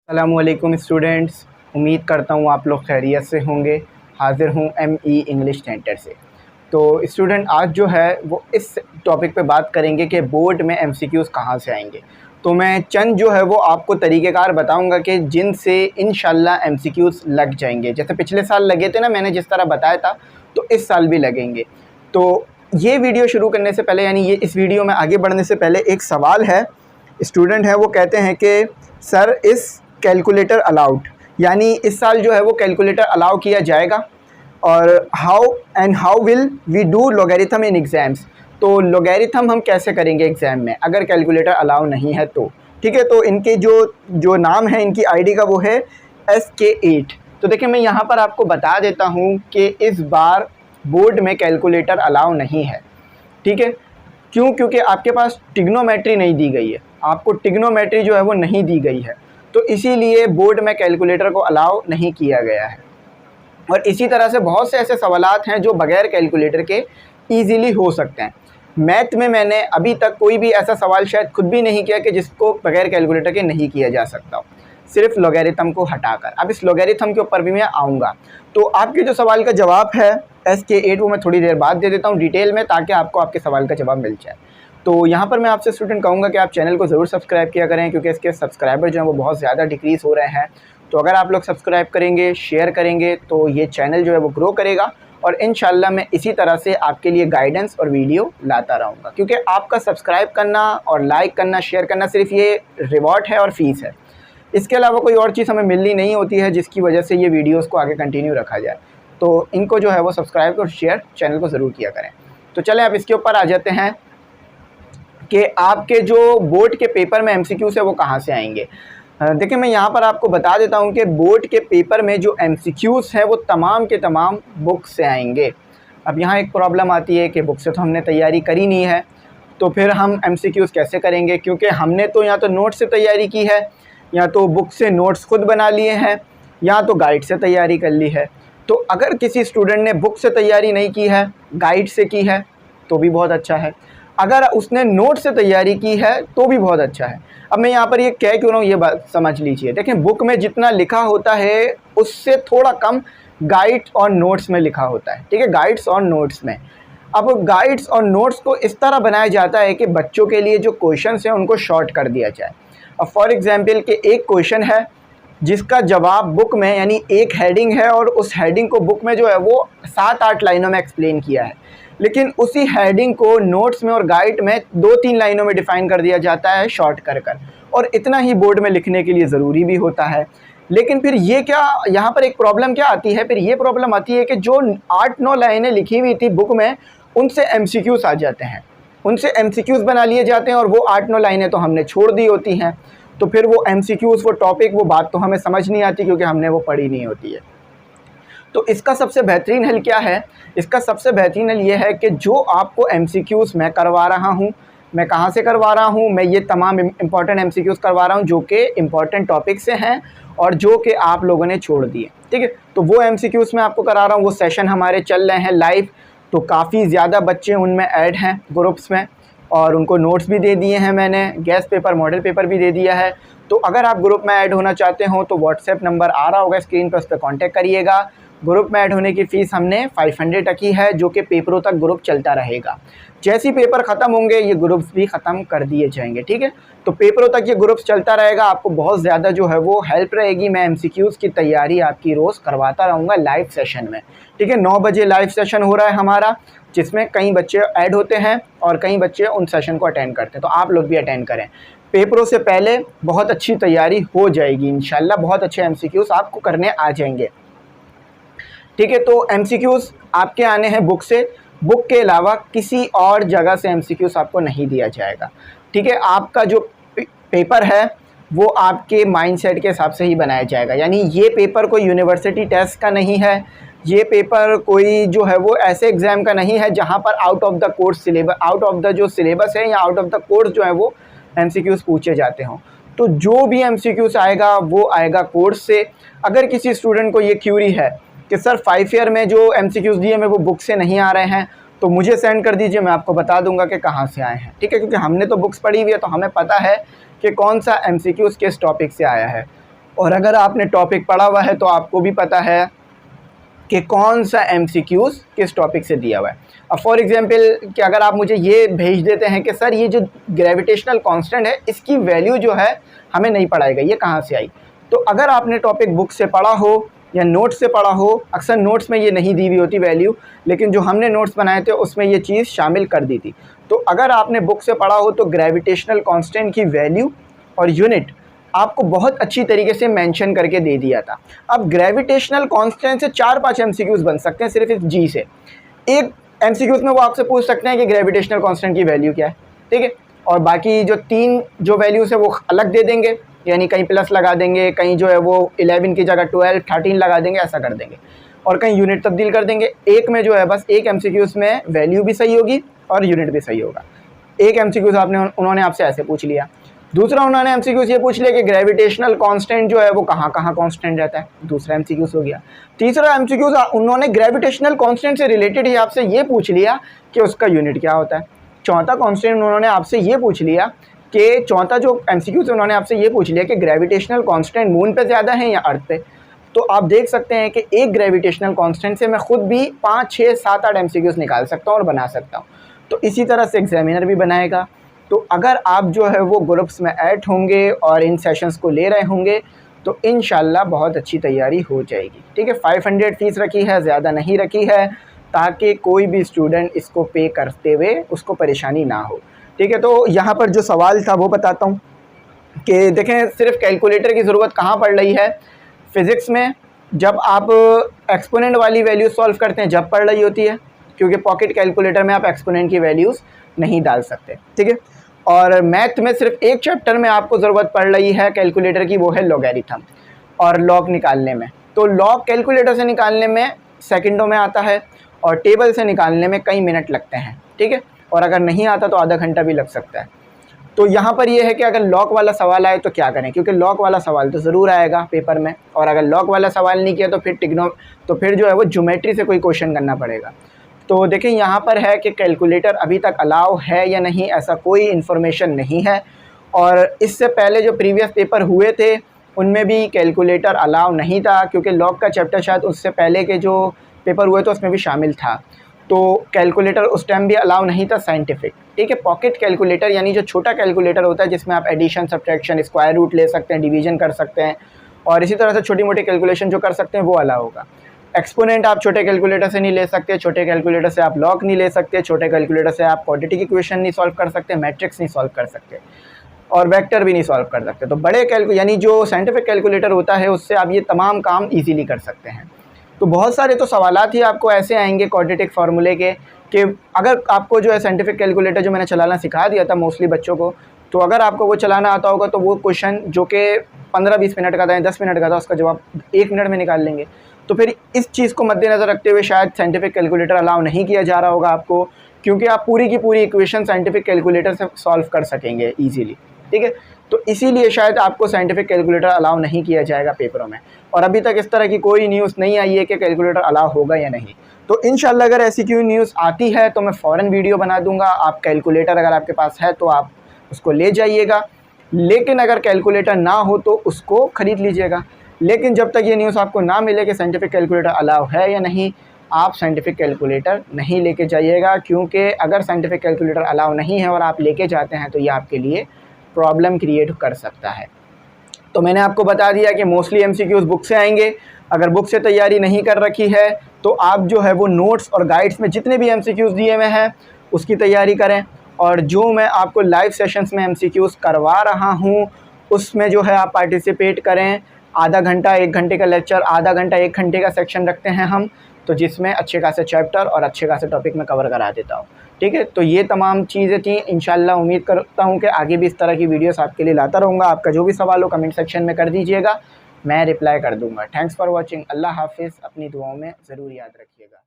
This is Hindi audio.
अस्सलामुअलैकुम स्टूडेंट्स, उम्मीद करता हूँ आप लोग खैरियत से होंगे। हाज़िर हूँ ME इंग्लिश सेंटर से। तो स्टूडेंट आज जो है वो इस टॉपिक पे बात करेंगे कि बोर्ड में MCQs कहाँ से आएंगे। तो मैं चंद जो है वो आपको तरीक़ेकार बताऊँगा कि जिनसे इंशाल्लाह MCQs लग जाएंगे। जैसे पिछले साल लगे थे ना, मैंने जिस तरह बताया था, तो इस साल भी लगेंगे। तो ये वीडियो शुरू करने से पहले, यानी ये इस वीडियो में आगे बढ़ने से पहले एक सवाल है। स्टूडेंट है वो कहते हैं कि सर इस कैलकुलेटर अलाउड, यानी इस साल जो है वो कैलकुलेटर अलाउ किया जाएगा, और how will we do logarithm in exams. तो लॉगरिथम हम कैसे करेंगे एग्ज़ाम में अगर कैलकुलेटर अलाउ नहीं है तो। ठीक है, तो इनके जो नाम है इनकी आईडी का वो है SK8। तो देखिए मैं यहाँ पर आपको बता देता हूँ कि इस बार बोर्ड में कैलकुलेटर अलाउ नहीं है। ठीक है, क्यों? क्योंकि आपके पास ट्रिग्नोमेट्री नहीं दी गई है, आपको ट्रिग्नोमेट्री जो है वो नहीं दी गई है, तो इसीलिए बोर्ड में कैलकुलेटर को अलाउ नहीं किया गया है। और इसी तरह से बहुत से ऐसे सवालात हैं जो बग़ैर कैलकुलेटर के ईज़िली हो सकते हैं। मैथ में मैंने अभी तक कोई भी ऐसा सवाल शायद खुद भी नहीं किया कि जिसको बग़ैर कैलकुलेटर के नहीं किया जा सकता हो, सिर्फ लॉगरिथम को हटाकर। अब इस लॉगरिथम के ऊपर भी मैं आऊँगा। तो आपके जो सवाल का जवाब है SK8 वो मैं थोड़ी देर बाद दे देता हूँ डिटेल में, ताकि आपको आपके सवाल का जवाब मिल जाए। तो यहाँ पर मैं आपसे स्टूडेंट कहूँगा कि आप चैनल को ज़रूर सब्सक्राइब किया करें, क्योंकि इसके सब्सक्राइबर जो हैं वो बहुत ज़्यादा डिक्रीज़ हो रहे हैं। तो अगर आप लोग सब्सक्राइब करेंगे, शेयर करेंगे, तो ये चैनल जो है वो ग्रो करेगा, और इंशाल्लाह मैं इसी तरह से आपके लिए गाइडेंस और वीडियो लाता रहूँगा। क्योंकि आपका सब्सक्राइब करना और लाइक करना, शेयर करना सिर्फ ये रिवॉर्ड है और फ़ीस है। इसके अलावा कोई और चीज़ हमें मिलनी नहीं होती है जिसकी वजह से ये वीडियोज़ को आगे कंटिन्यू रखा जाए। तो इनको जो है वो सब्सक्राइब और शेयर चैनल को ज़रूर किया करें। तो चलें अब इसके ऊपर आ जाते हैं कि आपके जो बोर्ड के पेपर में MCQs है वो कहाँ से आएंगे। देखिए मैं यहाँ पर आपको बता देता हूँ कि बोर्ड के पेपर में जो MCQs हैं वो तमाम के तमाम बुक से आएंगे। अब यहाँ एक प्रॉब्लम आती है कि बुक से तो हमने तैयारी करी नहीं है, तो फिर हम MCQs कैसे करेंगे? क्योंकि हमने तो या तो नोट से तैयारी की है, या तो बुक से नोट्स खुद बना लिए हैं, या तो गाइड से तैयारी कर ली है। तो अगर किसी स्टूडेंट ने बुक से तैयारी नहीं की है, गाइड से की है, तो भी बहुत अच्छा है। अगर उसने नोट से तैयारी की है तो भी बहुत अच्छा है। अब मैं यहाँ पर ये कह क्यों रहा हूँ, ये बात समझ लीजिए। देखें बुक में जितना लिखा होता है उससे थोड़ा कम गाइड्स और नोट्स में लिखा होता है। ठीक है, गाइड्स और नोट्स में। अब गाइड्स और नोट्स को इस तरह बनाया जाता है कि बच्चों के लिए जो क्वेश्चंस हैं उनको शॉर्ट कर दिया जाए। अब फॉर एग्जांपल कि एक क्वेश्चन है जिसका जवाब बुक में, यानी एक हेडिंग है और उस हेडिंग को बुक में जो है वो 7-8 लाइनों में एक्सप्लेन किया है, लेकिन उसी हेडिंग को नोट्स में और गाइड में 2-3 लाइनों में डिफ़ाइन कर दिया जाता है शॉर्ट कर कर, और इतना ही बोर्ड में लिखने के लिए ज़रूरी भी होता है। लेकिन फिर ये क्या, यहाँ पर एक प्रॉब्लम क्या आती है? फिर ये प्रॉब्लम आती है कि जो 8-9 लाइनें लिखी हुई थी बुक में, उनसे MCQs आ जाते हैं, उनसे MCQs बना लिए जाते हैं, और वो 8-9 लाइनें तो हमने छोड़ दी होती हैं। तो फिर वो MCQs, वो टॉपिक, वो बात तो हमें समझ नहीं आती, क्योंकि हमने वो पढ़ी नहीं होती है। तो इसका सबसे बेहतरीन हल क्या है? इसका सबसे बेहतरीन हल ये है कि जो आपको MCQs मैं करवा रहा हूँ, मैं कहाँ से करवा रहा हूँ? मैं ये तमाम इम्पॉर्टेंट MCQs करवा रहा हूँ जो कि इम्पॉर्टेंट टॉपिक से हैं और जो कि आप लोगों ने छोड़ दिए। ठीक है, तो वो MCQs मैं आपको करा रहा हूँ। वो सेशन हमारे चल रहे हैं लाइव, तो काफ़ी ज़्यादा बच्चे उनमें ऐड हैं ग्रुप्स में, और उनको नोट्स भी दे दिए हैं मैंने, गेस्ट पेपर, मॉडल पेपर भी दे दिया है। तो अगर आप ग्रुप में ऐड होना चाहते हो तो व्हाट्सएप नंबर आ रहा होगा स्क्रीन पर, उस पर कॉन्टेक्ट करिएगा। ग्रुप में ऐड होने की फ़ीस हमने 500 रखी है, जो कि पेपरों तक ग्रुप चलता रहेगा। जैसे ही पेपर ख़त्म होंगे ये ग्रुप्स भी ख़त्म कर दिए जाएंगे। ठीक है, तो पेपरों तक ये ग्रुप्स चलता रहेगा, आपको बहुत ज़्यादा जो है वो हेल्प रहेगी। मैं MCQs की तैयारी आपकी रोज़ करवाता रहूँगा लाइव सेशन में। ठीक है, 9 बजे लाइव सेशन हो रहा है हमारा, जिसमें कई बच्चे ऐड होते हैं और कई बच्चे उन सेशन को अटेंड करते हैं। तो आप लोग भी अटेंड करें। पेपरों से पहले बहुत अच्छी तैयारी हो जाएगी इंशाल्लाह, बहुत अच्छे MCQs आपको करने आ जाएंगे। ठीक है, तो MCQs आपके आने हैं बुक से, बुक के अलावा किसी और जगह से MCQs आपको नहीं दिया जाएगा। ठीक है, आपका जो पेपर है वो आपके माइंडसेट के हिसाब से ही बनाया जाएगा। यानी ये पेपर कोई यूनिवर्सिटी टेस्ट का नहीं है, ये पेपर कोई जो है वो ऐसे एग्ज़ाम का नहीं है जहाँ पर out of the course syllabus, out of the जो सिलेबस है या आउट ऑफ द कोर्स जो है वो MCQs पूछे जाते हों। तो जो भी MCQs आएगा वो आएगा कोर्स से। अगर किसी स्टूडेंट को ये क्यूरी है कि सर 5 ईयर में जो MCQs दिए मैं वो बुक से नहीं आ रहे हैं, तो मुझे सेंड कर दीजिए, मैं आपको बता दूंगा कि कहाँ से आए हैं। ठीक है, क्योंकि हमने तो बुक्स पढ़ी हुई है, तो हमें पता है कि कौन सा MCQs किस टॉपिक से आया है। और अगर आपने टॉपिक पढ़ा हुआ है तो आपको भी पता है कि कौन सा MCQs किस टॉपिक से दिया हुआ है। अब फॉर एग्जांपल कि अगर आप मुझे ये भेज देते हैं कि सर ये जो ग्रेविटेशनल कांस्टेंट है इसकी वैल्यू जो है हमें नहीं पढ़ाएगा, ये कहाँ से आई, तो अगर आपने टॉपिक बुक से पढ़ा हो या नोट्स से पढ़ा हो, अक्सर नोट्स में ये नहीं दी हुई होती वैल्यू, लेकिन जो हमने नोट्स बनाए थे उसमें ये चीज़ शामिल कर दी थी। तो अगर आपने बुक से पढ़ा हो तो ग्रेविटेशनल कांस्टेंट की वैल्यू और यूनिट आपको बहुत अच्छी तरीके से मेंशन करके दे दिया था। अब ग्रेविटेशनल कांस्टेंट से 4-5 MCQs बन सकते हैं सिर्फ इस जी से। एक MCQs में वो आपसे पूछ सकते हैं कि ग्रेविटेशनल कांस्टेंट की वैल्यू क्या है, ठीक है, और बाकी जो 3 जो वैल्यूज़ है वो अलग दे देंगे, यानी कहीं प्लस लगा देंगे, कहीं जो है वो 11 की जगह 12, 13 लगा देंगे, ऐसा कर देंगे, और कहीं यूनिट तब्दील कर देंगे। एक में जो है बस एक MCQs में वैल्यू भी सही होगी और यूनिट भी सही होगा। एक MCQs उन्होंने आपसे ऐसे पूछ लिया। दूसरा उन्होंने MCQs ये पूछ लिया कि ग्रेविटेशनल कांस्टेंट जो है वो कहाँ कहाँ कांस्टेंट रहता है, दूसरा MCQs हो गया। तीसरा MCQs उन्होंने ग्रेविटेशनल कांस्टेंट से रिलेटेड ही आपसे ये पूछ लिया कि उसका यूनिट क्या होता है। चौथा कांस्टेंट उन्होंने आपसे ये पूछ लिया कि चौथा जो MCQs उन्होंने आपसे ये पूछ लिया कि ग्रेविटेशनल कांस्टेंट मून पे ज़्यादा है या अर्थ पे। तो आप देख सकते हैं कि एक ग्रेविटेशनल कांस्टेंट से मैं खुद भी 5, 6, 7, 8 MCQs निकाल सकता हूँ और बना सकता हूँ। तो इसी तरह से एग्जामिनर भी बनाएगा। तो अगर आप जो है वो ग्रुप्स में ऐड होंगे और इन सेशंस को ले रहे होंगे तो इंशाल्लाह बहुत अच्छी तैयारी हो जाएगी, ठीक है। 500 फ़ीस रखी है, ज़्यादा नहीं रखी है, ताकि कोई भी स्टूडेंट इसको पे करते हुए उसको परेशानी ना हो, ठीक है। तो यहाँ पर जो सवाल था वो बताता हूँ कि देखें सिर्फ कैलकुलेटर की ज़रूरत कहाँ पड़ रही है। फ़िज़िक्स में जब आप एक्सपोनेंट वाली वैल्यूज़ सॉल्व करते हैं जब पड़ रही होती है, क्योंकि पॉकेट कैलकुलेटर में आप एक्सपोनेंट की वैल्यूज़ नहीं डाल सकते, ठीक है। और मैथ में सिर्फ एक चैप्टर में आपको ज़रूरत पड़ रही है कैलकुलेटर की, वो है लॉगरिथम और लॉग निकालने में। तो लॉग कैलकुलेटर से निकालने में सेकंडों में आता है और टेबल से निकालने में कई मिनट लगते हैं, ठीक है, और अगर नहीं आता तो आधा घंटा भी लग सकता है। तो यहाँ पर ये है कि अगर लॉग वाला सवाल आए तो क्या करें, क्योंकि लॉग वाला सवाल तो ज़रूर आएगा पेपर में, और अगर लॉग वाला सवाल नहीं किया तो फिर जो है वो ज्योमेट्री से कोई क्वेश्चन करना पड़ेगा। तो देखें यहाँ पर है कि कैलकुलेटर अभी तक अलाउ है या नहीं, ऐसा कोई इन्फॉर्मेशन नहीं है। और इससे पहले जो प्रीवियस पेपर हुए थे उनमें भी कैलकुलेटर अलाउ नहीं था, क्योंकि लॉग का चैप्टर शायद उससे पहले के जो पेपर हुए थे उसमें भी शामिल था। तो कैलकुलेटर उस टाइम भी अलाउ नहीं था साइंटिफिक, ठीक है। पॉकेट कैलकुलेटर यानी जो छोटा कैलकुलेटर होता है जिसमें आप एडिशन, सब्ट्रैक्शन, स्क्वायर रूट ले सकते हैं, डिवीजन कर सकते हैं, और इसी तरह से छोटी मोटी कैलकुलेशन जो कर सकते हैं वो अलाउ होगा। एक्सपोनेंट आप छोटे कैलकुलेटर से नहीं ले सकते, छोटे कैलकुलेटर से आप लॉग नहीं ले सकते, छोटे कैलकुलेटर से आप क्वाड्रेटिक इक्वेशन नहीं सॉल्व कर सकते, मैट्रिक्स नहीं सॉल्व कर सकते, और वेक्टर भी नहीं सॉल्व कर सकते। तो बड़े यानी जो साइंटिफिक कैलकुलेटर होता है उससे आप ये तमाम काम ईजीली कर सकते हैं। तो बहुत सारे तो सवालात ही आपको ऐसे आएंगे क्वाड्रेटिक फार्मूले के कि अगर आपको जो है साइंटिफिक कैलकुलेटर जो मैंने चलाना सिखा दिया था मोस्टली बच्चों को, तो अगर आपको वो चलाना आता होगा तो वो क्वेश्चन जो कि 15-20 मिनट का था, 10 मिनट का था, उसका जवाब 1 मिनट में निकाल लेंगे। तो फिर इस चीज़ को मद्देनज़र रखते हुए शायद साइंटिफिक कैलकुलेटर अलाउ नहीं किया जा रहा होगा आपको, क्योंकि आप पूरी की पूरी इक्वेशन साइंटिफिक कैलकुलेटर से सॉल्व कर सकेंगे ईजीली, ठीक है। तो इसीलिए शायद आपको साइंटिफिक कैलकुलेटर अलाउ नहीं किया जाएगा पेपरों में, और अभी तक इस तरह की कोई न्यूज़ नहीं आई है कि कैलकुलेटर अलाउ होगा या नहीं। तो इंशाल्लाह अगर ऐसी कोई न्यूज़ आती है तो मैं फ़ौरन वीडियो बना दूंगा। आप कैलकुलेटर अगर आपके पास है तो आप उसको ले जाइएगा, लेकिन अगर कैलकुलेटर ना हो तो उसको ख़रीद लीजिएगा। लेकिन जब तक ये न्यूज़ आपको ना मिले कि साइंटिफिक कैलकुलेटर अलाउ है या नहीं, आप साइंटिफिक कैलकुलेटर नहीं लेके जाइएगा, क्योंकि अगर साइंटिफिक कैलकुलेटर अलाउ नहीं है और आप लेके जाते हैं तो ये आपके लिए प्रॉब्लम क्रिएट कर सकता है। तो मैंने आपको बता दिया कि मोस्टली MCQs बुक से आएंगे। अगर बुक से तैयारी नहीं कर रखी है तो आप जो है वो नोट्स और गाइड्स में जितने भी MCQs दिए हुए हैं उसकी तैयारी करें, और जो मैं आपको लाइव सेशंस में MCQs करवा रहा हूँ उसमें जो है आप पार्टिसिपेट करें। आधा घंटा 1 घंटे का लेक्चर, आधा घंटा 1 घंटे का सेक्शन रखते हैं हम, तो जिसमें अच्छे खासे चैप्टर और अच्छे खासे टॉपिक में कवर करा देता हूँ, ठीक है। तो ये तमाम चीज़ें थी। इंशाल्लाह उम्मीद करता हूँ कि आगे भी इस तरह की वीडियोस आपके लिए लाता रहूँगा। आपका जो भी सवाल हो कमेंट सेक्शन में कर दीजिएगा, मैं रिप्लाई कर दूँगा। Thanks for watching. अल्लाह हाफिज़। अपनी दुआओं में ज़रूर याद रखिएगा।